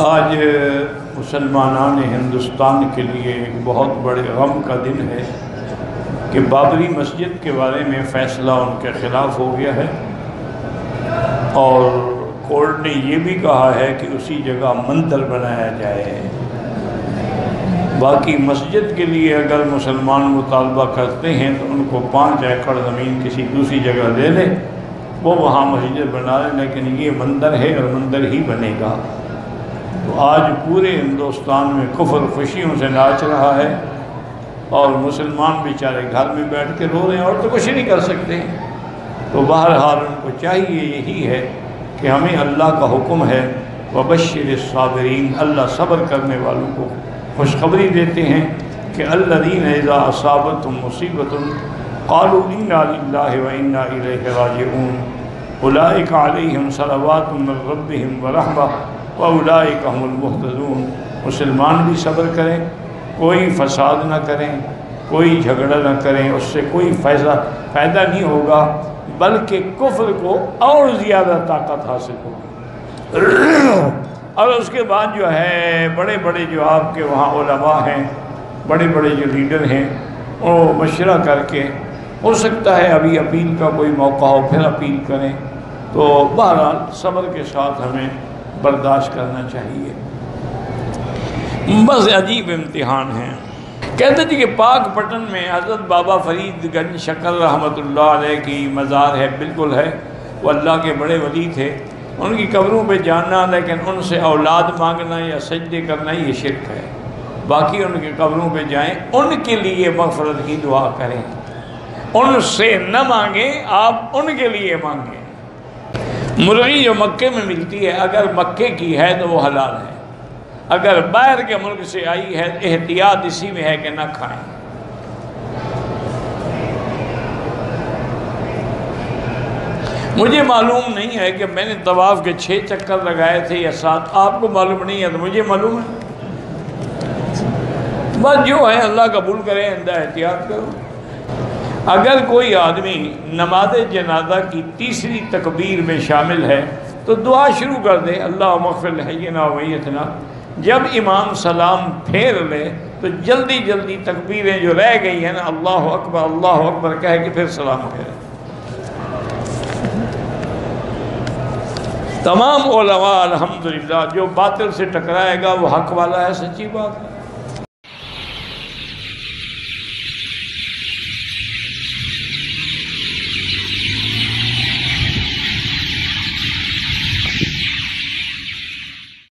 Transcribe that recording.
آج مسلمانان ہندوستان کے لیے ایک بہت بڑے غم کا دن ہے کہ بابری مسجد کے بارے میں فیصلہ ان کے خلاف ہو گیا ہے اور کورٹ نے یہ بھی کہا ہے کہ اسی جگہ مندر بنایا جائے۔ باقی مسجد کے لیے اگر مسلمان مطالبہ کرتے ہیں تو ان کو 5 ایکڑ زمین کسی دوسری جگہ دے لیں، وہ وہاں مسجد بنا لیں، لیکن یہ مندر ہے اور مندر ہی بنے گا۔ تو آج پورے ہندوستان میں کفر خوشیوں سے ناچ رہا ہے اور مسلمان بیچارے گھر میں بیٹھ کے رو رہے ہیں اور تو کچھ نہیں کر سکتے۔ تو بہرحال ان کو چاہیے یہی ہے کہ ہمیں اللہ کا حکم ہے وَبَشِّرِ الصَّابِرِينَ، اللہ صبر کرنے والوں کو خوشخبری دیتے ہیں کہ الَّذِينَ إِذَا أَصَابَتْهُمْ مُصِيبَةٌ قَالُوا إِنَّا لِلَّهِ وَإِنَّا إِلَيْهِ رَاجِعُونَ أُولَئِكَ عَلَيْهِمْ صَلَوَاتٌ مِّن رَّبِّهِمْ وَرَحْمَةٌ وَأُولَئِكَ هُمُ الْمُهْتَدُونَ۔ مسلمان بھی صبر کریں، کوئی فساد نہ کریں، کوئی جھگڑا نہ کریں، اس سے کوئی فائدہ نہیں ہوگا بلکہ کفر کو اور زیادہ طاقت حاصل ہوگی۔ اور اس کے بعد جو ہے بڑے بڑے جو آپ کے وہاں علماء ہیں، بڑے بڑے جو لیڈر ہیں، وہ مشورہ کر کے ہو سکتا ہے ابھی اپیل کا کوئی موقع ہو، پھر اپیل کریں۔ تو بہرحال صبر کے ساتھ ہمیں برداشت کرنا چاہیے۔ بس عجیب امتحان ہیں۔ کہتے تھے کہ پاک پٹن میں حضرت بابا فرید گنج شکر رحمۃ اللہ علیہ کی مزار ہے، بالکل ہے، وہ اللہ کے بڑے ولی تھے۔ ان کی قبروں پہ جانا، لیکن ان سے اولاد مانگنا یا سجدے کرنا یہ شرک ہے۔ باقی ان کے قبروں پہ جائیں، ان کے لیے مغفرت کی دعا کریں، ان سے نہ مانگیں، آپ ان کے لیے مانگیں۔ مرغی جو مکے میں ملتی ہے، اگر مکے کی ہے تو وہ حلال ہے، اگر باہر کے ملک سے آئی ہے احتیاط اسی میں ہے کہ نہ کھائیں۔ مجھے معلوم نہیں ہے کہ میں نے طواف کے 6 چکر لگائے تھے یا 7، آپ کو معلوم نہیں ہے تو مجھے معلوم ہے۔ بس جو ہے اللہ قبول کرے، اندہ احتیاط کرو۔ اگر کوئی آدمی نماز جنازہ کی 3ری تکبیر میں شامل ہے تو دعا شروع کر دے، اللہم اغفر لحینا و میتنا۔ جب امام سلام پھیر لے تو جلدی جلدی تکبیریں جو رہ گئی ہیں نا، اللہ اکبر کہہ کے پھر سلام پھیرے۔ تمام علماء الحمدللہ، جو باطل سے ٹکرائے گا وہ حق والا ہے، سچی بات ہے۔